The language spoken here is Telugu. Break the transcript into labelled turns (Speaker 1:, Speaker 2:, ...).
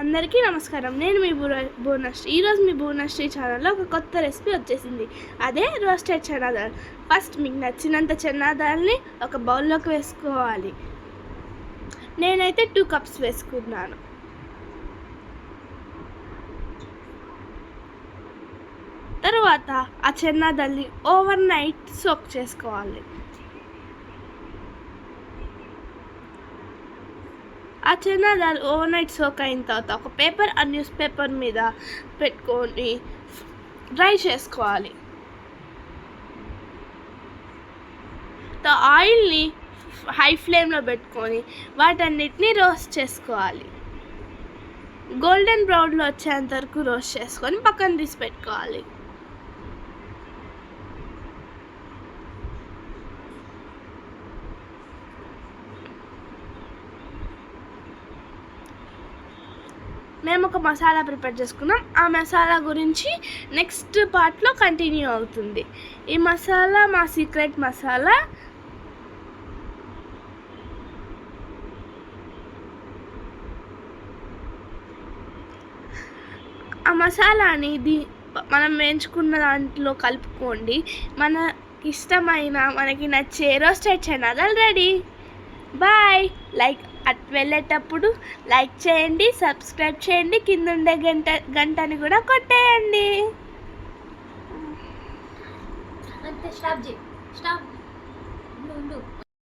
Speaker 1: అందరికీ నమస్కారం. నేను మీ భువనశ్రీ. ఈరోజు మీ భువనశ్రీ ఛానల్లో ఒక కొత్త రెసిపీ వచ్చేసింది. అదే రోస్టెడ్ చనా దాల్. ఫస్ట్ మీకు నచ్చినంత చనా దాల్ని ఒక బౌల్లోకి వేసుకోవాలి. నేనైతే 2 కప్స్ వేసుకున్నాను. తర్వాత ఆ చనా దాల్ని ఓవర్ నైట్ సోక్ చేసుకోవాలి. ఆ chana dal over night soak అయిన తర్వాత ఒక పేపర్ ఆ న్యూస్ పేపర్ మీద పెట్టుకొని డ్రై చేసుకోవాలి. ఆయిల్ని హై ఫ్లేమ్లో పెట్టుకొని వాటన్నిటిని రోస్ట్ చేసుకోవాలి. గోల్డెన్ బ్రౌన్లో వచ్చేంత వరకు రోస్ట్ చేసుకొని పక్కన తీసి పెట్టుకోవాలి. మేము ఒక మసాలా ప్రిపేర్ చేసుకున్నాం. ఆ మసాలా గురించి నెక్స్ట్ పార్ట్లో కంటిన్యూ అవుతుంది. ఈ మసాలా మా సీక్రెట్ మసాలా. ఆ మసాలాని మనం వేయించుకున్న దాంట్లో కలుపుకోండి. మనకి ఇష్టమైన మనకి నచ్చే roasted chana dal ready. Bye. వెళ్ళేటప్పుడు లైక్ చేయండి, సబ్స్క్రైబ్ చేయండి, కింద ఉండే గంటని కూడా కొట్టేయండి.
Speaker 2: అంతే. స్టాప్.